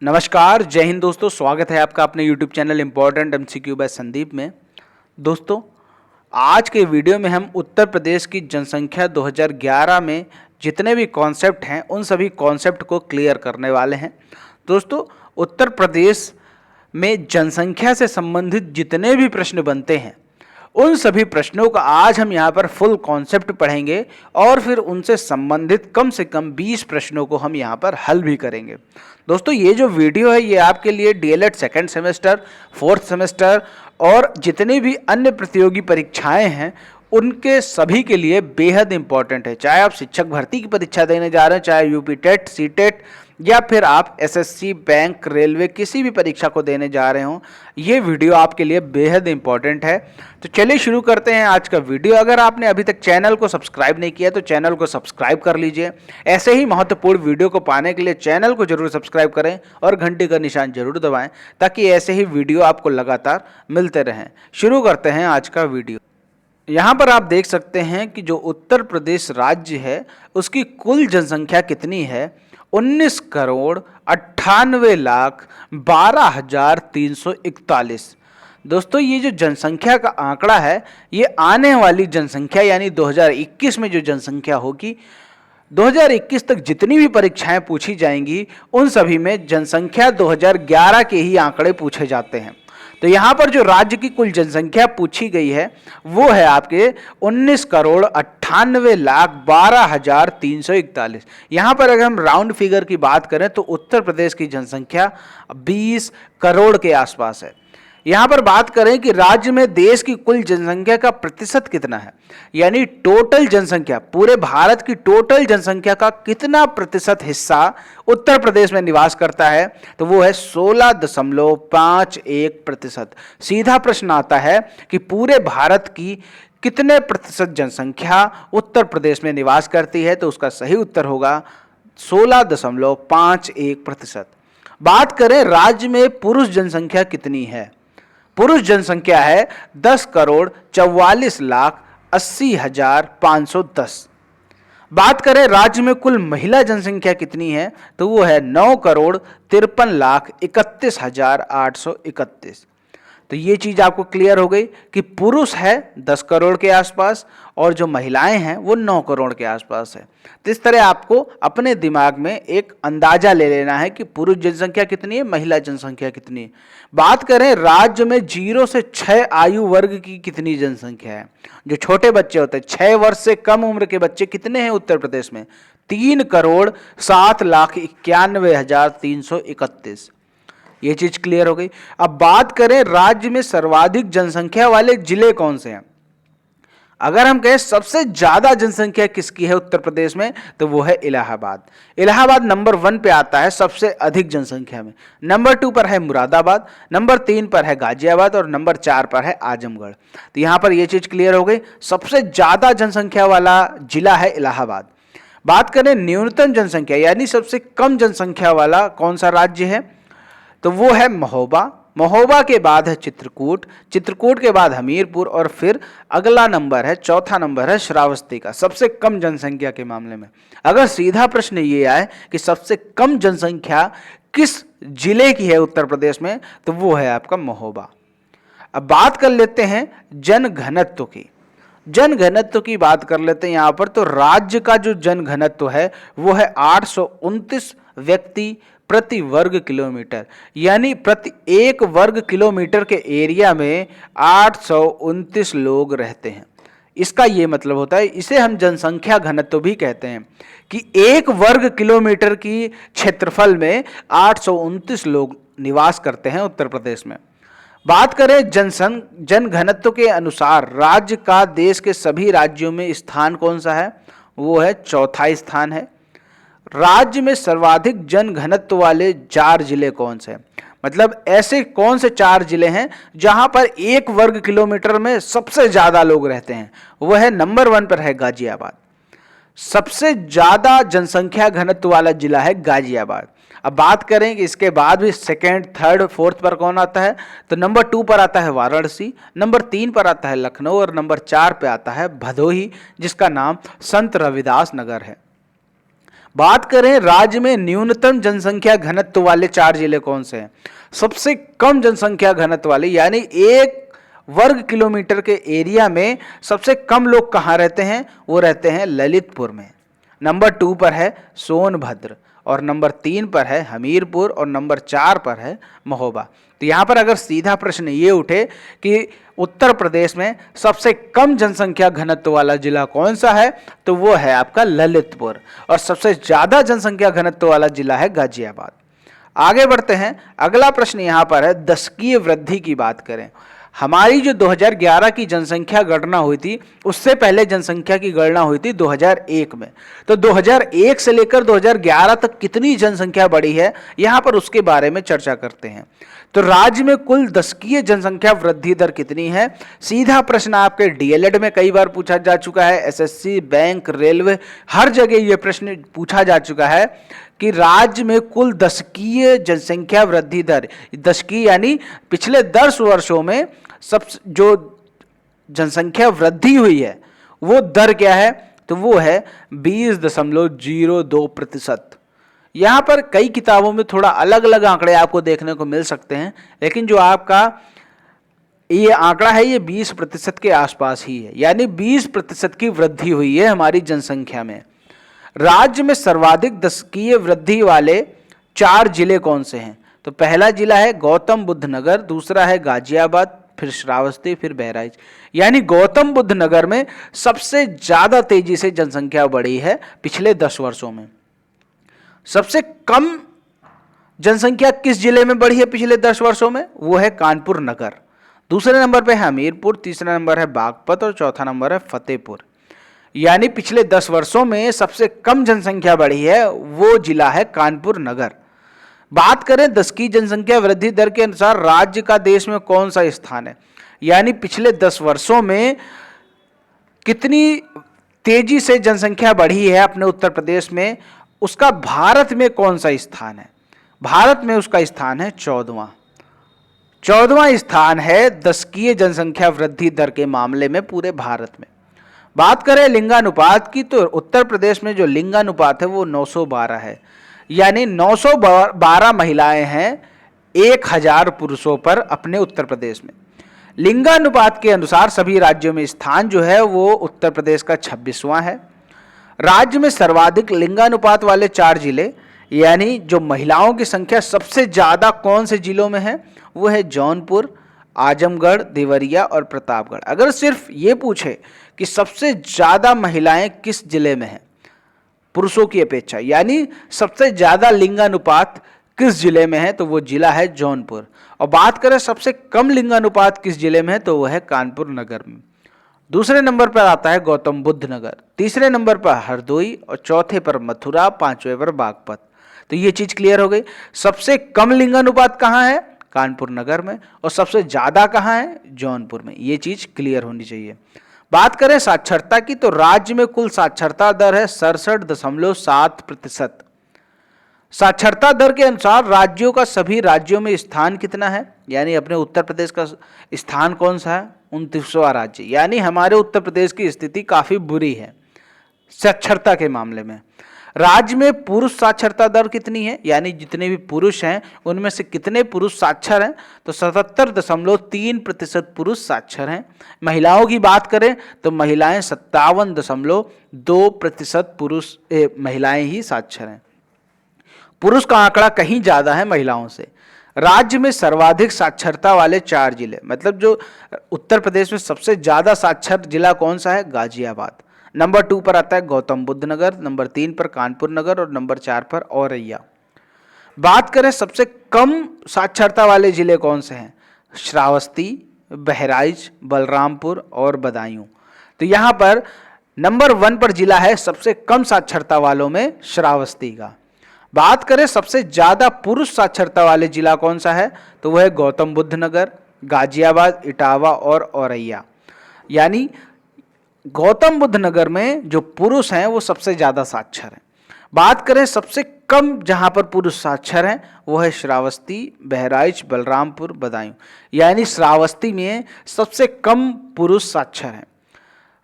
नमस्कार, जय हिंद दोस्तों। स्वागत है आपका अपने YouTube channel important MCQ by Sandeep में। दोस्तों, आज के वीडियो में हम उत्तर प्रदेश की जनसंख्या 2011 में जितने भी कॉन्सेप्ट हैं उन सभी कॉन्सेप्ट को क्लियर करने वाले हैं। दोस्तों, उत्तर प्रदेश में जनसंख्या से संबंधित जितने भी प्रश्न बनते हैं उन सभी प्रश्नों का आज हम यहाँ पर फुल कॉन्सेप्ट पढ़ेंगे और फिर उनसे संबंधित कम से कम 20 प्रश्नों को हम यहाँ पर हल भी करेंगे। दोस्तों, ये जो वीडियो है ये आपके लिए DLED second semester, fourth semester और जितनी भी अन्य प्रतियोगी परीक्षाएं हैं उनके सभी के लिए बेहद इंपॉर्टेंट है। चाहे आप शिक्षक भर्ती की परीक्षा देने जा रहे हैं, चाहे यूपी टेट, सी टेट या फिर आप SSC, बैंक, रेलवे किसी भी परीक्षा को देने जा रहे हो, ये वीडियो आपके लिए बेहद इंपॉर्टेंट है। तो चलिए शुरू करते हैं आज का वीडियो। अगर आपने अभी तक चैनल को सब्सक्राइब नहीं किया तो चैनल को सब्सक्राइब कर लीजिए। ऐसे ही महत्वपूर्ण वीडियो को पाने के लिए चैनल को जरूर सब्सक्राइब करें और घंटी का निशान जरूर दबाएं ताकि ऐसे ही वीडियो आपको लगातार मिलते रहें। शुरू करते हैं आज का वीडियो। यहाँ पर आप देख सकते हैं कि जो उत्तर प्रदेश राज्य है उसकी कुल जनसंख्या कितनी है, 19,98,12,341। दोस्तों, ये जो जनसंख्या का आंकड़ा है ये आने वाली जनसंख्या यानी 2021 में जो जनसंख्या होगी, 2021 तक जितनी भी परीक्षाएं पूछी जाएंगी उन सभी में जनसंख्या 2011 के ही आंकड़े पूछे जाते हैं। तो यहाँ पर जो राज्य की कुल जनसंख्या पूछी गई है वो है आपके 19,98,12,341। यहाँ पर अगर हम राउंड फिगर की बात करें तो उत्तर प्रदेश की जनसंख्या 20 करोड़ के आसपास है। यहाँ पर बात करें कि राज्य में देश की कुल जनसंख्या का प्रतिशत कितना है, यानी टोटल जनसंख्या, पूरे भारत की टोटल जनसंख्या का कितना प्रतिशत हिस्सा उत्तर प्रदेश में निवास करता है, तो वो है 16.51%। सीधा प्रश्न आता है कि पूरे भारत की कितने प्रतिशत जनसंख्या उत्तर प्रदेश में निवास करती है, तो उसका सही उत्तर होगा 16.51%। बात करें राज्य में पुरुष जनसंख्या कितनी है, पुरुष जनसंख्या है 10,44,80,510। बात करें राज्य में कुल महिला जनसंख्या कितनी है, तो वो है 9,53,31,831। तो ये चीज आपको क्लियर हो गई कि पुरुष है 10 करोड़ के आसपास और जो महिलाएं हैं वो 9 करोड़ के आसपास है। तो इस तरह आपको अपने दिमाग में एक अंदाजा ले लेना है कि पुरुष जनसंख्या कितनी है, महिला जनसंख्या कितनी है। बात करें राज्य में 0 से 6 आयु वर्ग की कितनी जनसंख्या है, जो छोटे बच्चे होते हैं 6 वर्ष से कम उम्र के बच्चे कितने हैं उत्तर प्रदेश में, 3,07,91,331। ये चीज क्लियर हो गई। अब बात करें राज्य में सर्वाधिक जनसंख्या वाले जिले कौन से हैं। अगर हम कहें सबसे ज्यादा जनसंख्या किसकी है उत्तर प्रदेश में, तो वो है इलाहाबाद। इलाहाबाद नंबर 1 पे आता है सबसे अधिक जनसंख्या में। नंबर 2 पर है मुरादाबाद, नंबर 3 पर है गाजियाबाद और नंबर 4 पर है आजमगढ़। तो यहां पर यह चीज क्लियर हो गई, सबसे ज्यादा जनसंख्या वाला जिला है इलाहाबाद। बात करें न्यूनतम जनसंख्या यानी सबसे कम जनसंख्या वाला कौन सा राज्य है, तो वो है महोबा। महोबा के बाद है चित्रकूट, चित्रकूट के बाद हमीरपुर और फिर अगला नंबर है, चौथा नंबर है श्रावस्ती का, सबसे कम जनसंख्या के मामले में। अगर सीधा प्रश्न ये आए कि सबसे कम जनसंख्या किस जिले की है उत्तर प्रदेश में, तो वो है आपका महोबा। अब बात कर लेते हैं जनघनत्व की। जनघनत्व की बात कर लेते हैं यहाँ पर। तो राज्य का जो जनघनत्व है वो है 829 व्यक्ति प्रति वर्ग किलोमीटर, यानी प्रति 1 वर्ग किलोमीटर के एरिया में 829 लोग रहते हैं। इसका ये मतलब होता है, इसे हम जनसंख्या घनत्व भी कहते हैं कि 1 वर्ग किलोमीटर की क्षेत्रफल में 829 लोग निवास करते हैं उत्तर प्रदेश में। बात करें जनघनत्व के अनुसार राज्य का देश के सभी राज्यों में स्थान कौन सा है, वो है चौथा स्थान है। राज्य में सर्वाधिक जनघनत्व वाले 4 जिले कौन से हैं, मतलब ऐसे कौन से 4 जिले हैं जहां पर 1 वर्ग किलोमीटर में सबसे ज्यादा लोग रहते हैं, वह है नंबर 1 पर है गाजियाबाद। सबसे ज्यादा जनसंख्या घनत्व वाला जिला है गाजियाबाद। अब बात करें कि इसके बाद भी सेकेंड, थर्ड, फोर्थ पर कौन आता है, तो नंबर 2 पर आता है वाराणसी, नंबर 3 पर आता है लखनऊ और नंबर 4 पे आता है भदोही, जिसका नाम संत रविदास नगर है। बात करें राज्य में न्यूनतम जनसंख्या घनत्व वाले 4 जिले कौन से हैं? सबसे कम जनसंख्या घनत्व वाले यानी 1 वर्ग किलोमीटर के एरिया में सबसे कम लोग कहाँ रहते हैं? वो रहते हैं ललितपुर में। नंबर 2 पर है सोनभद्र और नंबर 3 पर है हमीरपुर और नंबर 4 पर है महोबा। तो यहाँ पर अगर सीधा प्रश्न ये उठे कि उत्तर प्रदेश में सबसे कम जनसंख्या घनत्व वाला जिला कौन सा है, तो वो है आपका ललितपुर, और सबसे ज्यादा जनसंख्या घनत्व वाला जिला है गाजियाबाद। आगे बढ़ते हैं, अगला प्रश्न यहाँ पर है दशकीय वृद्धि की बात करें। हमारी जो 2011 की जनसंख्या गणना हुई थी, उससे पहले जनसंख्या की गणना हुई थी 2001 में। तो 2001 से लेकर 2011 तक कितनी जनसंख्या बढ़ी है, यहाँ पर उसके बारे में चर्चा करते हैं। तो राज्य में कुल दशकीय जनसंख्या वृद्धि दर कितनी है? सीधा प्रश्न आपके डीएलएड में कई बार पूछा जा चुका है, एसएससी, बैंक, रेलवे, हर जगह ये प्रश्न पूछा जा चुका है कि राज्य में कुल दशकीय जनसंख्या वृद्धि दर, दशकीय यानी पिछले 10 वर्षों में सब जो जनसंख्या वृद्धि हुई है वो दर क्या है? तो वो है 20.02%। यहाँ पर कई किताबों में थोड़ा अलग अलग आंकड़े आपको देखने को मिल सकते हैं, लेकिन जो आपका ये आंकड़ा है ये 20% के आसपास ही है, यानी 20% की वृद्धि हुई है हमारी जनसंख्या में। राज्य में सर्वाधिक दशकीय वृद्धि वाले 4 जिले कौन से हैं? तो पहला जिला है गौतम बुद्ध नगर, दूसरा है गाजियाबाद, फिर श्रावस्ती, फिर बहराइच। यानी गौतम बुद्ध नगर में सबसे ज्यादा तेजी से जनसंख्या बढ़ी है पिछले 10 वर्षों में। सबसे कम जनसंख्या किस जिले में बढ़ी है पिछले 10 वर्षों में? वो है कानपुर नगर। दूसरे नंबर पे है हमीरपुर, तीसरा नंबर है बागपत और चौथा नंबर है फतेहपुर। यानी पिछले 10 वर्षों में सबसे कम जनसंख्या बढ़ी है वो जिला है कानपुर नगर। बात करें दशकीय जनसंख्या वृद्धि दर के अनुसार राज्य का देश में कौन सा स्थान है, यानी पिछले 10 वर्षों में कितनी तेजी से जनसंख्या बढ़ी है अपने उत्तर प्रदेश में, उसका भारत में कौन सा स्थान है? भारत में उसका स्थान है 14वां स्थान है दशकीय जनसंख्या वृद्धि दर के मामले में पूरे भारत में। बात करें लिंगानुपात की, तो उत्तर प्रदेश में जो लिंगानुपात है वो 912 है, यानी 912 महिलाएं हैं 1000 पुरुषों पर अपने उत्तर प्रदेश में। लिंगानुपात के अनुसार सभी राज्यों में स्थान जो है वो उत्तर प्रदेश का 26वां है। राज्य में सर्वाधिक लिंगानुपात वाले 4 जिले, यानी जो महिलाओं की संख्या सबसे ज्यादा कौन से जिलों में है, वो है जौनपुर, आजमगढ़, देवरिया और प्रतापगढ़। अगर सिर्फ ये पूछे कि सबसे ज्यादा महिलाएं किस जिले में हैं पुरुषों की अपेक्षा, यानी सबसे ज्यादा लिंगानुपात किस जिले में है, तो वो जिला है जौनपुर। और बात करें सबसे कम लिंगानुपात किस जिले में है, तो वो है कानपुर नगर में। दूसरे नंबर पर आता है गौतम बुद्ध नगर, तीसरे नंबर पर हरदोई और चौथे पर मथुरा, 5वें पर बागपत। तो ये चीज क्लियर हो गई। सबसे कम लिंगानुपात कहाँ है? कानपुर नगर में। और सबसे ज्यादा कहाँ है? जौनपुर में। ये चीज क्लियर होनी चाहिए। बात करें साक्षरता की, तो राज्य में कुल साक्षरता दर है 67.7%। साक्षरता दर के अनुसार राज्यों का सभी राज्यों में स्थान कितना है, यानी अपने उत्तर प्रदेश का स्थान कौन सा है? 29वां राज्य। यानी हमारे उत्तर प्रदेश की स्थिति काफी बुरी है साक्षरता के मामले में। राज्य में पुरुष साक्षरता दर कितनी है, यानी जितने भी पुरुष हैं उनमें से कितने पुरुष साक्षर हैं, तो 77.3% पुरुष साक्षर हैं। महिलाओं की बात करें तो महिलाएं 57.2% पुरुष महिलाएं ही साक्षर हैं। पुरुष का आंकड़ा कहीं ज्यादा है महिलाओं से। राज्य में सर्वाधिक साक्षरता वाले 4 जिले, मतलब जो उत्तर प्रदेश में सबसे ज्यादा साक्षर जिला कौन सा है? गाजियाबाद। नंबर 2 पर आता है गौतम बुद्ध नगर, नंबर 3 पर कानपुर नगर और नंबर 4 पर औरैया। बात करें सबसे कम साक्षरता वाले जिले कौन से हैं? श्रावस्ती, बहराइच, बलरामपुर और बदायूं। तो यहाँ पर नंबर 1 पर जिला है सबसे कम साक्षरता वालों में श्रावस्ती का। बात करें सबसे ज्यादा पुरुष साक्षरता वाले जिला कौन सा है, तो वह है गौतम बुद्ध नगर, गाजियाबाद, इटावा और औरैया। यानी गौतम बुद्ध नगर में जो पुरुष हैं वो सबसे ज्यादा साक्षर हैं। बात करें सबसे कम जहां पर पुरुष साक्षर हैं वो है श्रावस्ती, बहराइच, बलरामपुर, बदायूं। यानी श्रावस्ती में सबसे कम पुरुष साक्षर हैं।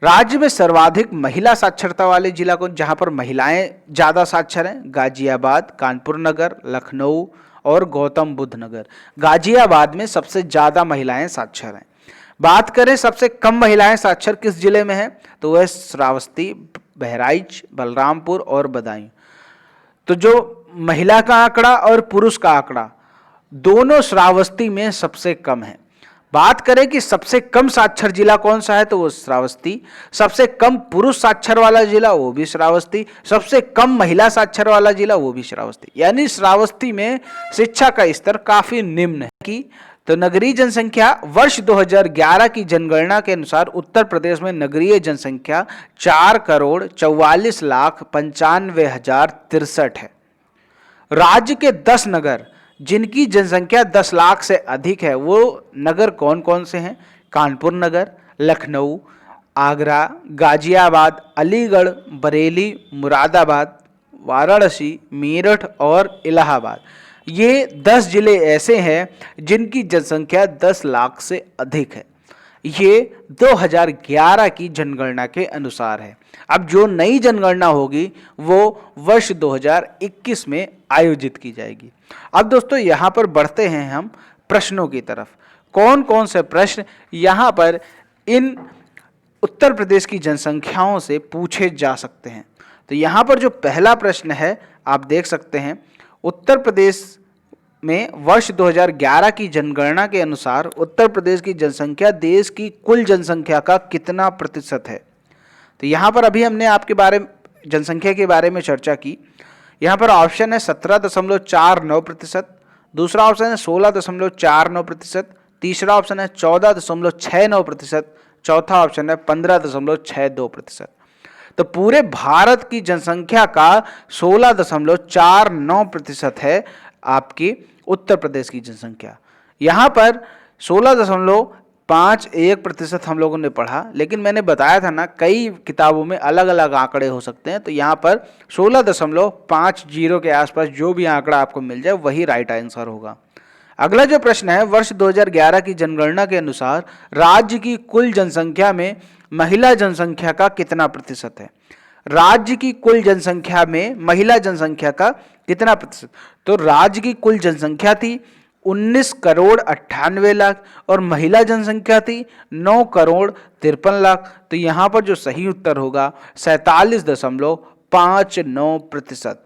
राज्य में सर्वाधिक महिला साक्षरता वाले जिला कौन, जहां पर महिलाएं ज्यादा साक्षर हैं? गाजियाबाद, कानपुर नगर, लखनऊ और गौतम बुद्ध नगर। गाजियाबाद में सबसे ज्यादा महिलाएं साक्षर हैं। बात करें सबसे कम महिलाएं साक्षर किस जिले में है, तो वह श्रावस्ती, बहराइच, बलरामपुर और बदायूं। तो जो महिला का आंकड़ा और पुरुष का आंकड़ा दोनों श्रावस्ती में सबसे कम है। बात करें कि सबसे कम साक्षर जिला कौन सा है, तो वो श्रावस्ती। सबसे कम पुरुष साक्षर वाला जिला वो भी श्रावस्ती। सबसे कम महिला साक्षर वाला जिला वो भी श्रावस्ती। यानी श्रावस्ती में शिक्षा का स्तर काफी निम्न है। कि तो नगरीय जनसंख्या वर्ष 2011 की जनगणना के अनुसार उत्तर प्रदेश में नगरीय जनसंख्या 4,44,95,063 है। राज्य के 10 नगर जिनकी जनसंख्या 10 लाख से अधिक है वो नगर कौन कौन से हैं? कानपुर नगर, लखनऊ, आगरा, गाजियाबाद, अलीगढ़, बरेली, मुरादाबाद, वाराणसी, मेरठ और इलाहाबाद। ये 10 जिले ऐसे हैं जिनकी जनसंख्या 10 लाख से अधिक है। ये 2011 की जनगणना के अनुसार है। अब जो नई जनगणना होगी वो वर्ष 2021 में आयोजित की जाएगी। अब दोस्तों यहाँ पर बढ़ते हैं हम प्रश्नों की तरफ। कौन कौन से प्रश्न यहाँ पर इन उत्तर प्रदेश की जनसंख्याओं से पूछे जा सकते हैं? तो यहाँ पर जो पहला प्रश्न है आप देख सकते हैं, उत्तर प्रदेश में वर्ष 2011 की जनगणना के अनुसार उत्तर प्रदेश की जनसंख्या देश की कुल जनसंख्या का कितना प्रतिशत है? तो यहाँ पर अभी हमने आपके बारे जनसंख्या के बारे में चर्चा की। यहाँ पर ऑप्शन है 17.49%, दूसरा ऑप्शन है 16.49%, तीसरा ऑप्शन है 14.69%, चौथा ऑप्शन है 15.62%। तो पूरे भारत की जनसंख्या का 16.49% है आपकी उत्तर प्रदेश की जनसंख्या। यहाँ पर 16.51% हम लोगों ने पढ़ा, लेकिन मैंने बताया था ना कई किताबों में अलग अलग आंकड़े हो सकते हैं। तो यहाँ पर 16.50 के आसपास जो भी आंकड़ा आपको मिल जाए वही राइट आंसर होगा। अगला जो प्रश्न है, वर्ष 2011 की जनगणना के अनुसार राज्य की कुल जनसंख्या में महिला जनसंख्या का कितना प्रतिशत है? राज्य की कुल जनसंख्या में महिला जनसंख्या का कितना प्रतिशत? तो राज्य की कुल जनसंख्या थी 19,98,00,000 और महिला जनसंख्या थी 9,53,00,000। तो यहाँ पर जो सही उत्तर होगा 47.59%।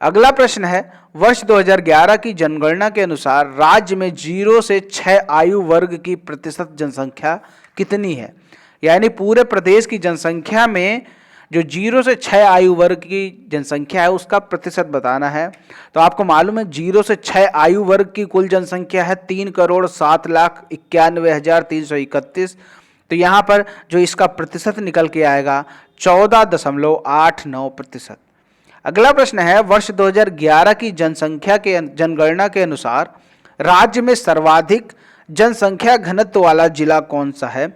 अगला प्रश्न है, वर्ष 2011 की जनगणना के अनुसार राज्य में 0 से 6 आयु वर्ग की प्रतिशत जनसंख्या कितनी है? यानी पूरे प्रदेश की जनसंख्या में जो 0 से 6 आयु वर्ग की जनसंख्या है उसका प्रतिशत बताना है। तो आपको मालूम है 0 से 6 आयु वर्ग की कुल जनसंख्या है 3,07,91,331। तो यहाँ पर जो इसका प्रतिशत निकल के आएगा 14.89%। अगला प्रश्न है, वर्ष 2011 की जनगणना के अनुसार राज्य में सर्वाधिक जनसंख्या घनत्व वाला जिला कौन सा है?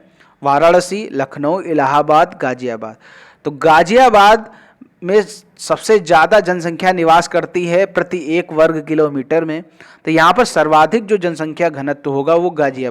वाराणसी, लखनऊ, इलाहाबाद, गाजियाबाद। तो गाजियाबाद में सबसे ज़्यादा जनसंख्या निवास करती है प्रति 1 वर्ग किलोमीटर में। तो यहाँ पर सर्वाधिक जो जनसंख्या घनत्व होगा वो गाजियाबाद